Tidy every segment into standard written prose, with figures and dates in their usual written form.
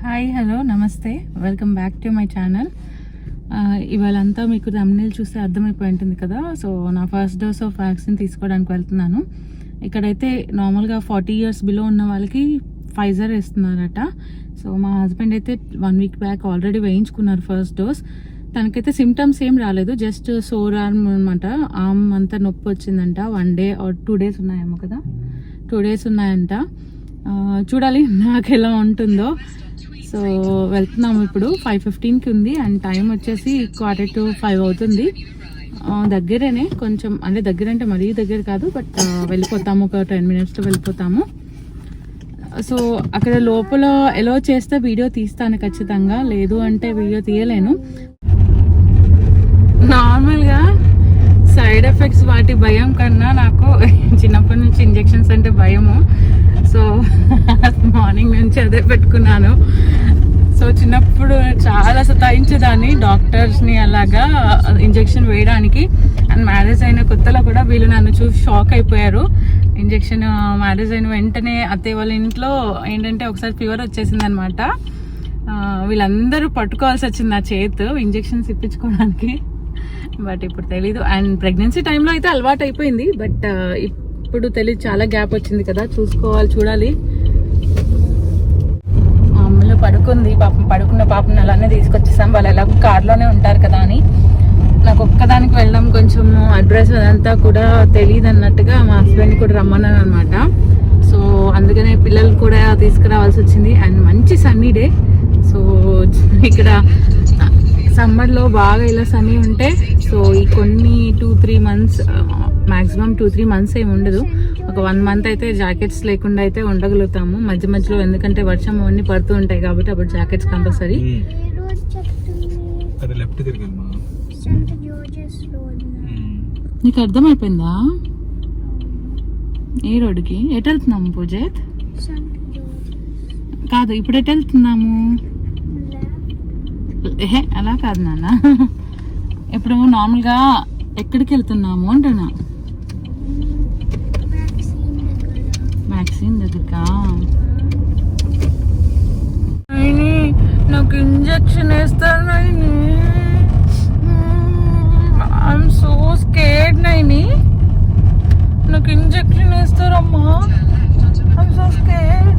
Hi hello నమస్తే welcome back to my channel. ఇవాళంతా మీకు thumbnail చూస్తే అర్థమైపోయి ఉంటుంది కదా. సో నా ఫస్ట్ డోస్ ఆఫ్ వ్యాక్సిన్ తీసుకోవడానికి వెళ్తున్నాను. ఇక్కడైతే నార్మల్గా 40 years బిలో ఉన్న వాళ్ళకి ఫైజర్ వేస్తున్నారట. సో మా హస్బెండ్ అయితే 1 week బ్యాక్ ఆల్రెడీ వేయించుకున్నారు ఫస్ట్ డోస్. తనకైతే సిమ్టమ్స్ ఏం రాలేదు, జస్ట్ సోర్ ఆర్మ్ అనమాట. ఆర్మ్ అంతా నొప్పి వచ్చిందంట. 1 day or 2 days ఉన్నాయేమో కదా, 2 days ఉన్నాయంట. చూడాలి నాకు ఎలా ఉంటుందో. సో వెళ్తున్నాము ఇప్పుడు. 5:15కి ఉంది అండ్ టైం వచ్చేసి 4:45 అవుతుంది. దగ్గరేనే కొంచెం, అంటే దగ్గర అంటే మరీ దగ్గర కాదు, బట్ వెళ్ళిపోతాము, ఒక 10 minutesలో వెళ్ళిపోతాము. సో అక్కడ లోపల ఎలా చేస్తే వీడియో తీస్తాను ఖచ్చితంగా, లేదు అంటే వీడియో తీయలేను. నార్మల్గా సైడ్ ఎఫెక్ట్స్ వాటి భయం కన్నా నాకు చిన్నప్పటి నుంచి ఇంజెక్షన్స్ అంటే భయము. సో మార్నింగ్ నుంచి అదే పెట్టుకున్నాను. సో చిన్నప్పుడు చాలా సతాయించేదాన్ని డాక్టర్స్ని అలాగా ఇంజెక్షన్ వేయడానికి. అండ్ మ్యారేజ్ అయిన కొత్తలో కూడా వీళ్ళు నన్ను చూసి షాక్ అయిపోయారు. ఇంజెక్షన్ మ్యారేజ్ అయిన వెంటనే అత్తయ్య వాళ్ళ ఇంట్లో ఏంటంటే ఒకసారి ఫీవర్ వచ్చేసింది అనమాట. వీళ్ళందరూ పట్టుకోవాల్సి వచ్చింది నా చేతు ఇంజెక్షన్స్ ఇప్పించుకోవడానికి. బట్ ఇప్పుడు తెలీదు. అండ్ ప్రెగ్నెన్సీ టైంలో అయితే అలవాటు అయిపోయింది, బట్ ఇప్పుడు తెలియదు, చాలా గ్యాప్ వచ్చింది కదా, చూడాలి. మా అమ్మలో పడుకుంది పాపం, పడుకున్న పాపం అలానే తీసుకొచ్చేసాం. వాళ్ళు ఎలాగో కార్లోనే ఉంటారు కదా అని. నాకు ఒక్కదానికి వెళ్ళడం కొంచెం అడ్రస్ అదంతా కూడా తెలియదు అన్నట్టుగా మా హస్బెండ్ కూడా రమ్మన్నాను అనమాట. సో అందుకనే పిల్లలు కూడా తీసుకురావాల్సి వచ్చింది. అండ్ మంచి సన్నీ డే. సో ఇక్కడ సమ్మర్లో బాగా ఇలా సన్నీ ఉంటే, సో ఈ కొన్ని 2-3 months, మ్యాక్సిమం 2-3 months ఏమి ఉండదు, ఒక 1 month అయితే జాకెట్స్ లేకుండా అయితే ఉండగలుగుతాము మధ్య మధ్యలో. ఎందుకంటే వర్షం అవన్నీ పడుతూ ఉంటాయి కాబట్టి అప్పుడు జాకెట్స్ కంపల్సరీ. నీకు అర్థమైపోయిందా? ఏ రోడ్డుకి ఎటు వెళ్తున్నాము పూజేత్? కాదు, ఇప్పుడు ఎటు వెళ్తున్నాము? అలా కాదు నాన్న, ఇప్పుడు నార్మల్గా ఎక్కడికి వెళ్తున్నాము అంటున్నా. వ్యాక్సిన్ దగ్గరకా? నాకు ఇంజెక్షన్ వేస్తారు Naini. I'm so scared Naini. నాకు ఇంజెక్షన్ వేస్తారమ్మా. I'm so scared.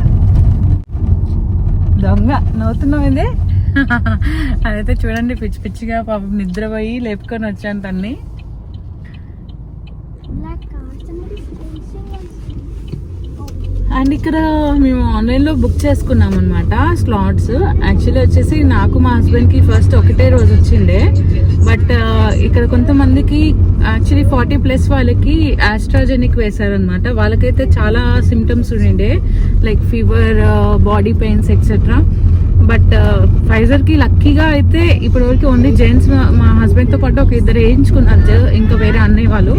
దొంగ నవ్వుతున్నావు ఇదే. అదైతే చూడండి, పిచ్చి పిచ్చిగా పాపం నిద్రపోయి లేపుకొని వచ్చాను తన్ని. అండ్ ఇక్కడ మేము ఆన్లైన్లో బుక్ చేసుకున్నాం అనమాట స్లాట్స్. యాక్చువల్లీ వచ్చేసి నాకు మా హస్బెండ్కి ఫస్ట్ ఒకటే రోజు వచ్చిండే, బట్ ఇక్కడ కొంతమందికి యాక్చువల్లీ 40+ వాళ్ళకి ఆస్ట్రాజెనిక్ వేశారనమాట. వాళ్ళకైతే చాలా సిమ్టమ్స్ ఉండిండే, like fever, body pains etcetera. But ఫైజర్కి లక్కీగా అయితే ఇప్పటి వరకు ఓన్లీ జెంట్స్, మా హస్బెండ్తో పాటు ఒక 2 వేయించుకున్నారు, ఇంకా వేరే అన్నయ్య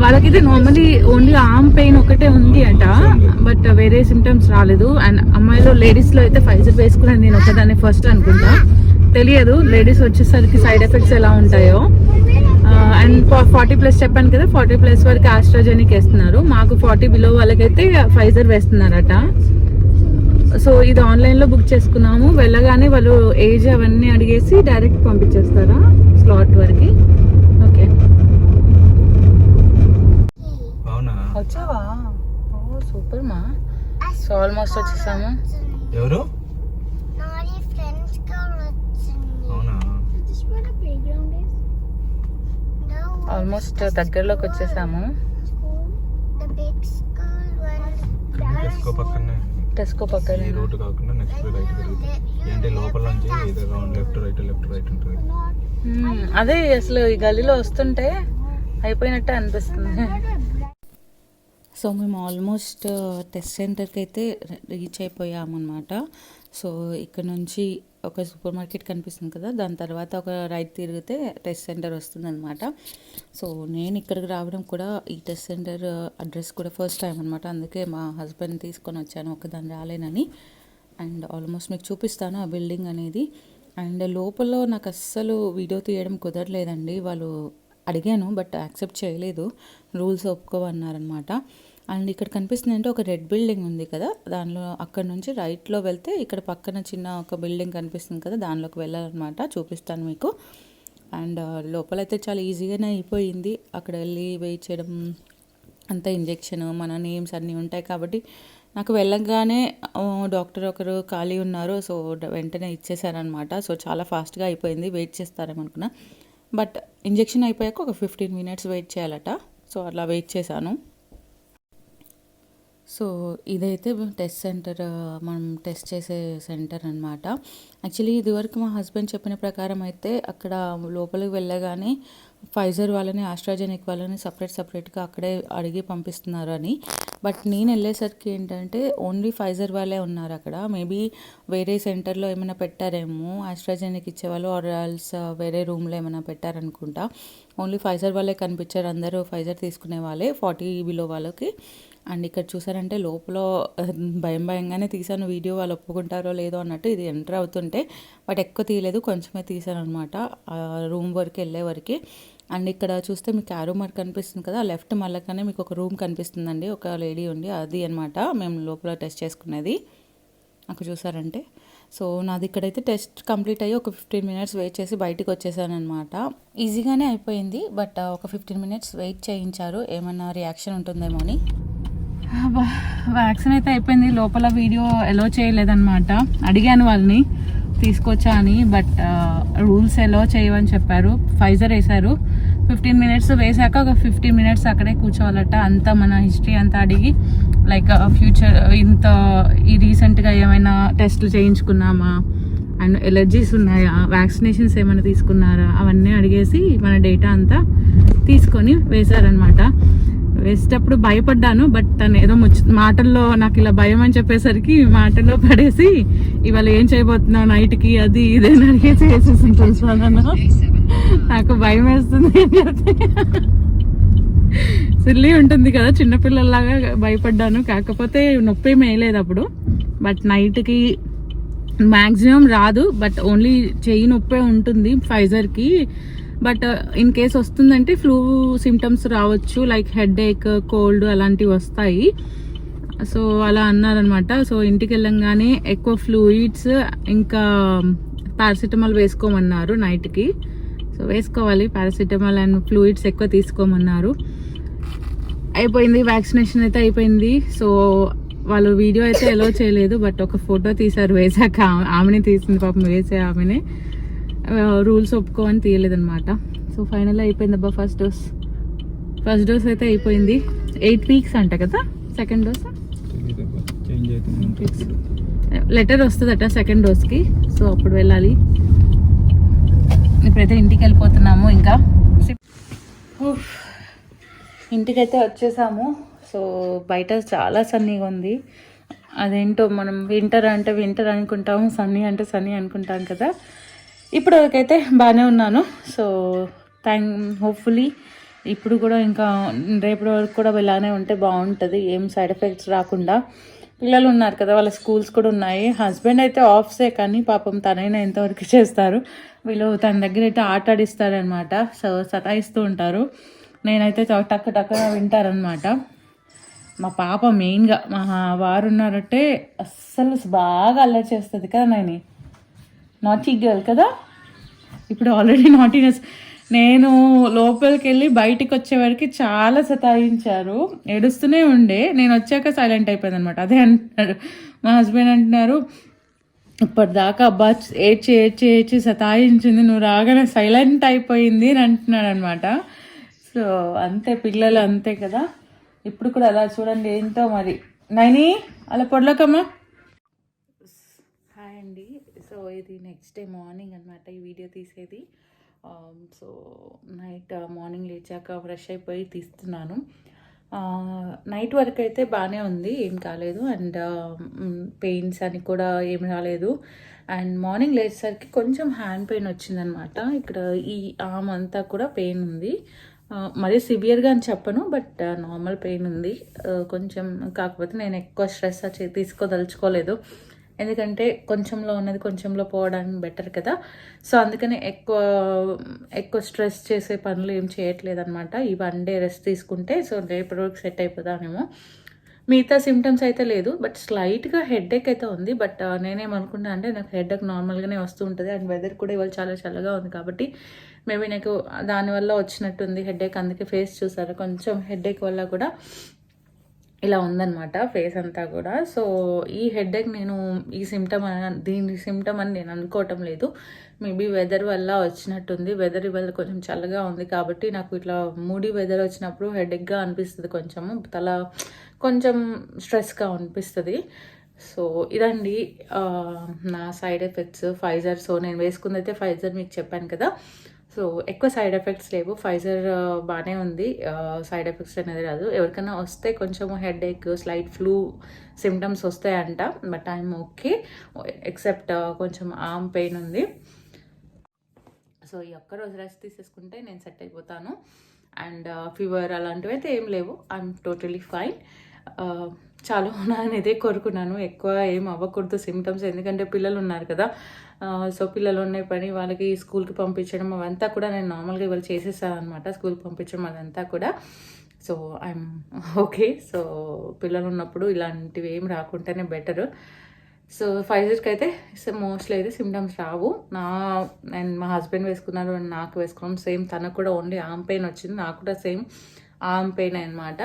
వాళ్ళకైతే నార్మలీ ఓన్లీ ఆర్మ్ పెయిన్ ఒకటే ఉంది అంట, బట్ వేరే సిమ్టమ్స్ రాలేదు. అండ్ అమ్మాయిలో, లేడీస్లో అయితే ఫైజర్ వేసుకున్నాను నేను ఒకదాన్ని ఫస్ట్ అనుకుంటా, తెలియదు లేడీస్ వచ్చేసరికి సైడ్ ఎఫెక్ట్స్ ఎలా ఉంటాయో. అండ్ 40+ చెప్పాను కదా, 40+ వరకు ఆస్ట్రాజెనిక్ వేస్తున్నారు. మాకు 40 బిలో వాళ్ళకైతే ఫైజర్ వేస్తున్నారట. సో ఇది ఆన్లైన్లో బుక్ చేసుకున్నాము. వెళ్ళగానే వాళ్ళు ఏజ్ అవన్నీ అడిగేసి డైరెక్ట్ పంపించేస్తారా స్లాట్ వరకు. ఓకే, వచ్చావా? ఓ సూపర్ మా. సో ఆల్మోస్ట్ వచ్చేసాము. ఎవరు? ఆల్మోస్ట్ దగ్గరలోకి వచ్చేసాము. టెస్కో పక్కనే రోడ్ కాకుండా నెక్స్ట్ రైట్ తిరుగుతుంది. అంటే లోపల నుంచి లెఫ్ట్ రైట్ ఉంటుంది. అదే అసలు ఈ గల్లీలో వస్తుంటే అయిపోయినట్టే అనిపిస్తుంది. సో మేము ఆల్మోస్ట్ టెస్ట్ సెంటర్కి అయితే రీచ్ అయిపోయాము అనమాట. సో ఇక్కడ నుంచి ఒక సూపర్ మార్కెట్ కనిపిస్తుంది కదా, దాని తర్వాత ఒక రైట్ తిరిగితే టెస్ట్ సెంటర్ వస్తుంది అనమాట. సో నేను ఇక్కడికి రావడం కూడా, ఈ టెస్ట్ సెంటర్ అడ్రస్ కూడా ఫస్ట్ టైం అనమాట. అందుకే మా హస్బెండ్ తీసుకొని వచ్చాను, ఒకదాన్ని రాలేనని. అండ్ ఆల్మోస్ట్ మీకు చూపిస్తాను ఆ బిల్డింగ్ అనేది. అండ్ లోపల నాకు అస్సలు వీడియో తీయడం కుదరలేదండి. వాళ్ళు అడిగాను బట్ యాక్సెప్ట్ చేయలేదు, రూల్స్ ఒప్పుకోవన్నారనమాట. అండ్ ఇక్కడ కనిపిస్తుంది అంటే ఒక రెడ్ బిల్డింగ్ ఉంది కదా, దానిలో అక్కడ నుంచి రైట్లో వెళ్తే ఇక్కడ పక్కన చిన్న ఒక బిల్డింగ్ కనిపిస్తుంది కదా, దానిలోకి వెళ్ళాలన్నమాట. చూపిస్తాను మీకు. అండ్ లోపలైతే చాలా ఈజీగానే అయిపోయింది. అక్కడ వెళ్ళి వెయిట్ చేయడం, అంత ఇంజెక్షన్, మన నేమ్స్ అన్నీ ఉంటాయి కాబట్టి నాకు వెళ్ళగానే డాక్టర్ ఒకరు ఖాళీ ఉన్నారు. సో వెంటనే ఇచ్చేసారనమాట. సో చాలా ఫాస్ట్గా అయిపోయింది. వెయిట్ చేస్తారేమనుకున్నా, బట్ ఇంజెక్షన్ అయిపోయాక ఒక 15 minutes వెయిట్ చేయాలట. సో అలా వెయిట్ చేశాను. సో ఇదైతే టెస్ట్ సెంటర్, మనం టెస్ట్ చేసే సెంటర్ అనమాట. యాక్చువల్లీ ఇదివరకు మా హస్బెండ్ చెప్పిన ప్రకారం అయితే అక్కడ లోపలికి వెళ్ళగానే ఫైజర్ వాళ్ళని, ఆస్ట్రాజెనిక్ వాళ్ళని సపరేట్గా అక్కడే అడిగి పంపిస్తున్నారు అని. బట్ నేను వెళ్ళేసరికి ఏంటంటే ఓన్లీ ఫైజర్ వాళ్ళే ఉన్నారు అక్కడ. మేబీ వేరే సెంటర్లో ఏమైనా పెట్టారేమో, ఆస్ట్రాజెనిక్ ఇచ్చేవాళ్ళు ఆర్ ఆల్స్ వేరే రూమ్లో ఏమైనా పెట్టారనుకుంటా. ఓన్లీ ఫైజర్ వాళ్ళే కనిపించారు. అందరూ ఫైజర్ తీసుకునే వాళ్ళే 40 బిలో వాళ్ళకి. అండ్ ఇక్కడ చూసారంటే లోపల భయంగానే తీసాను వీడియో, వాళ్ళు ఒప్పుకుంటారో లేదో అన్నట్టు. ఇది ఎంటర్ అవుతుంటే, బట్ ఎక్కువ తీయలేదు, కొంచెమే తీసాను అనమాట రూమ్ వరకు వెళ్ళే వరకు. అండ్ ఇక్కడ చూస్తే మీకు ఆరో మార్క్ కనిపిస్తుంది కదా, లెఫ్ట్ మళ్ళకనే మీకు ఒక రూమ్ కనిపిస్తుందండి, ఒక లేడీ ఉంది, అది అనమాట మేము లోపల టెస్ట్ చేసుకునేది. అక్కడ చూసారంటే. సో నాది ఇక్కడైతే టెస్ట్ కంప్లీట్ అయ్యి ఒక 15 minutes వెయిట్ చేసి బయటికి వచ్చేసాను అనమాట. ఈజీగానే అయిపోయింది, బట్ ఒక 15 minutes వెయిట్ చేయించారు, ఏమన్నా రియాక్షన్ ఉంటుందేమో అని. వ్యాక్సిన్ అయితే అయిపోయింది. లోపల వీడియో ఎలో చేయలేదన్నమాట. అడిగాను వాళ్ళని తీసుకొచ్చా అని, బట్ రూల్స్ ఎలో చేయమని చెప్పారు. ఫైజర్ వేశారు. 15 minutes వేసాక ఒక 15 minutes అక్కడే కూర్చోవాలట. అంతా మన హిస్టరీ అంతా అడిగి, లైక్ ఫ్యూచర్ ఈ రీసెంట్గా ఏమైనా టెస్ట్లు చేయించుకున్నామా, అండ్ ఎలర్జీస్ ఉన్నాయా, వ్యాక్సినేషన్స్ ఏమైనా తీసుకున్నారా, అవన్నీ అడిగేసి మన డేటా అంతా తీసుకొని వేశారనమాట. వేసేటప్పుడు భయపడ్డాను, బట్ తను ఏదో మాటల్లో నాకు ఇలా భయం అని చెప్పేసరికి మాటల్లో పడేసి ఇవాళ ఏం చేయబోతున్నావు నైట్కి, అది ఇదేని అడిగేసి వేసేసి తెలుసుకున్నాను. నాకు భయం వేస్తుంది అని చెప్తే సిల్లీ ఉంటుంది కదా, చిన్నపిల్లల్లాగా భయపడ్డాను. కాకపోతే నొప్పి మేయలేదు అప్పుడు. బట్ నైట్కి మ్యాక్సిమం రాదు, బట్ ఓన్లీ చెయ్యి నొప్పే ఉంటుంది ఫైజర్కి. బట్ ఇన్ కేస్ వస్తుందంటే ఫ్లూ సిమ్టమ్స్ రావచ్చు, లైక్ హెడేక్, కోల్డ్ అలాంటివి వస్తాయి. సో అలా అన్నారనమాట. సో ఇంటికి వెళ్ళంగానే ఎక్కువ ఫ్లూయిడ్స్ ఇంకా పారాసిటమాల్ వేసుకోమన్నారు నైట్కి. సో వేసుకోవాలి పారాసిటమాల్ అండ్ ఫ్లూయిడ్స్ ఎక్కువ తీసుకోమన్నారు. అయిపోయింది, వ్యాక్సినేషన్ అయితే అయిపోయింది. సో వాళ్ళు వీడియో అయితే ఎలో చేయలేదు, బట్ ఒక ఫోటో తీశారు వేసాక. ఆమెనే తీసింది పాపం, వేసే ఆమెనే. రూల్స్ ఒప్పుకోవని తీయలేదన్నమాట. సో ఫైనల్ అయిపోయింది అబ్బా ఫస్ట్ డోస్ అయితే అయిపోయింది. 8 weeks అంట కదా సెకండ్ డోస్. లెటర్ వస్తుందట సెకండ్ డోస్కి. సో అప్పుడు వెళ్ళాలి. ఇప్పుడైతే ఇంటికి వెళ్ళిపోతున్నాము. ఇంకా ఇంటికైతే వచ్చేసాము. సో బయట చాలా సన్నీగా ఉంది. అదేంటో మనం వింటర్ అంటే వింటర్ అనుకుంటాము, సన్నీ అంటే సన్నీ అనుకుంటాం కదా. ఇప్పుడు వరకైతే బాగానే ఉన్నాను. సో హోప్ఫుల్లీ ఇప్పుడు కూడా ఇంకా రేపటి వరకు కూడా ఇలానే ఉంటే బాగుంటుంది, ఏం సైడ్ ఎఫెక్ట్స్ రాకుండా. పిల్లలు ఉన్నారు కదా, వాళ్ళ స్కూల్స్ కూడా ఉన్నాయి. హస్బెండ్ అయితే ఆఫ్సే, కానీ పాపం తనైనా ఎంతవరకు చేస్తారు. వీళ్ళు తన దగ్గర అయితే ఆట ఆడిస్తారనమాట. సో సతాయిస్తూ ఉంటారు. నేనైతే టక్క వింటారనమాట. మా పాప మెయిన్గా, మా వారు ఉన్నారంటే అస్సలు బాగా అల్లరి చేస్తుంది కదా. నాటీ గర్ల్ కదా, ఇప్పుడు ఆల్రెడీ నాటీనెస్. నేను లోపలికి వెళ్ళి బయటికి వచ్చేవరకు చాలా సతాయించారు, ఏడుస్తూనే ఉండే. నేను వచ్చాక సైలెంట్ అయిపోయింది అనమాట. అదే అంటున్నాడు మా హస్బెండ్, అంటున్నారు ఇప్పటిదాకా అబ్బా ఏడ్చి సతాయించింది, నువ్వు రాగానే సైలెంట్ అయిపోయింది అని అంటున్నాడు అనమాట. సో అంతే, పిల్లలు అంతే కదా. ఇప్పుడు కూడా అలా చూడండి, ఏంటో మరి. నైని అలా పొడలకమ్మా. హాయ్ అండి. సో ఇది నెక్స్ట్ డే మార్నింగ్ అనమాట ఈ వీడియో తీసేది. సో నైట్ మార్నింగ్ లేచాక ఫ్రెష్ అయిపోయి తీస్తున్నాను. నైట్ వరకు అయితే బాగానే ఉంది, ఏం కాలేదు. అండ్ పెయిన్స్ అని కూడా ఏం రాలేదు. అండ్ మార్నింగ్ లేచేసరికి కొంచెం హ్యాండ్ పెయిన్ వచ్చిందనమాట. ఇక్కడ ఈ ఆర్మ్ అంతా కూడా పెయిన్ ఉంది. మరీ సివియర్గా అని చెప్పను, బట్ నార్మల్ పెయిన్ ఉంది కొంచెం. కాకపోతే నేను ఎక్కువ స్ట్రెస్ తీసుకోదలుచుకోలేదు, ఎందుకంటే కొంచెంలో ఉన్నది కొంచెంలో పోవడానికి బెటర్ కదా. సో అందుకని ఎక్కువ స్ట్రెస్ చేసే పనులు ఏం చేయట్లేదు అనమాట. ఈ 1 డే రెస్ట్ తీసుకుంటే సో రేపు రోజుకి సెట్ అయిపోతానేమో. మిగతా సిమ్టమ్స్ అయితే లేదు, బట్ స్లైట్గా హెడేక్ అయితే ఉంది. బట్ నేనేమనుకున్నా అంటే నాకు హెడేక్ నార్మల్గానే వస్తూ ఉంటుంది. అండ్ వెదర్ కూడా ఇవాళ చాలా చల్లగా ఉంది కాబట్టి మేబీ నాకు దానివల్ల వచ్చినట్టుంది హెడేక్. అందుకే ఫేస్ చూసారు, కొంచెం హెడేక్ వల్ల కూడా ఇలా ఉందన్నమాట ఫేస్ అంతా కూడా. సో ఈ హెడేక్ నేను దీని సిమ్టమ్ అని నేను అనుకోవటం లేదు. మేబీ వెదర్ వల్ల వచ్చినట్టుంది. వెదర్ ఇవాళ కొంచెం చల్లగా ఉంది కాబట్టి నాకు ఇట్లా మూడీ వెదర్ వచ్చినప్పుడు హెడేక్గా అనిపిస్తుంది, తల కొంచెం స్ట్రెస్గా అనిపిస్తుంది. సో ఇదండి నా సైడ్ ఎఫెక్ట్స్ ఫైజర్. సో నేను వేసుకుందైతే ఫైజర్ మీకు చెప్పాను కదా. సో ఎక్కువ సైడ్ ఎఫెక్ట్స్ లేవు. ఫైజర్ బాగానే ఉంది, సైడ్ ఎఫెక్ట్స్ అనేది రాదు. ఎవరికైనా వస్తే కొంచెం హెడేక్, స్లైట్ ఫ్లూ సిమ్టమ్స్ వస్తాయంట, బట్ ఐఎమ్ ఓకే ఎక్సెప్ట్ కొంచెం ఆర్మ్ పెయిన్ ఉంది. సో ఈ ఒక్కరోజు రెస్ట్ తీసేసుకుంటే నేను సెట్ అయిపోతాను. అండ్ ఫీవర్ అలాంటివి అయితే ఏం లేవు, ఐఎమ్ టోటలీ ఫైన్. చాలా అనేది కోరుకున్నాను, ఎక్కువ ఏం అవ్వకూడదు సిమ్టమ్స్, ఎందుకంటే పిల్లలు ఉన్నారు కదా. సో పిల్లలు ఉన్నాయి పని, వాళ్ళకి స్కూల్కి పంపించడం అవంతా కూడా నేను నార్మల్గా ఇవాళ చేసేసాను అనమాట. స్కూల్కి పంపించడం అదంతా కూడా. So I'm okay. సో పిల్లలు ఉన్నప్పుడు ఇలాంటివి ఏం రాకుంటేనే బెటర్. సో ఫైజర్కి అయితే మోస్ట్లీ అయితే సిమ్టమ్స్ రావు. నేను మా హస్బెండ్ వేసుకున్నారు, నాకు వేసుకున్నాం సేమ్. తనకు కూడా ఓన్లీ ఆర్మ్ పెయిన్ వచ్చింది, నాకు కూడా సేమ్ ఆర్మ్ పెయిన్ అనమాట.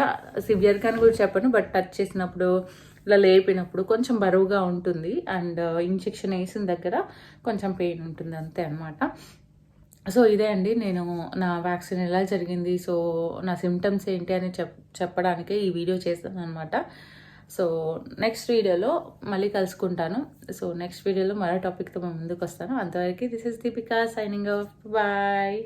సివియర్ కానీ కూడా చెప్పను, బట్ టచ్ చేసినప్పుడు ఇలా లేపినప్పుడు కొంచెం బరువుగా ఉంటుంది. అండ్ ఇంజెక్షన్ వేసిన దగ్గర కొంచెం పెయిన్ ఉంటుంది, అంతే అనమాట. సో ఇదే అండి నేను నా వ్యాక్సిన్ ఎలా జరిగింది, సో నా సిమ్టమ్స్ ఏంటి అని చెప్పడానికే ఈ వీడియో చేస్తాను అనమాట. సో నెక్స్ట్ వీడియోలో మళ్ళీ కలుసుకుంటాను. సో నెక్స్ట్ వీడియోలో మరో టాపిక్తో ముందుకు వస్తాను. అంతవరకు this is Deepika signing off. Bye.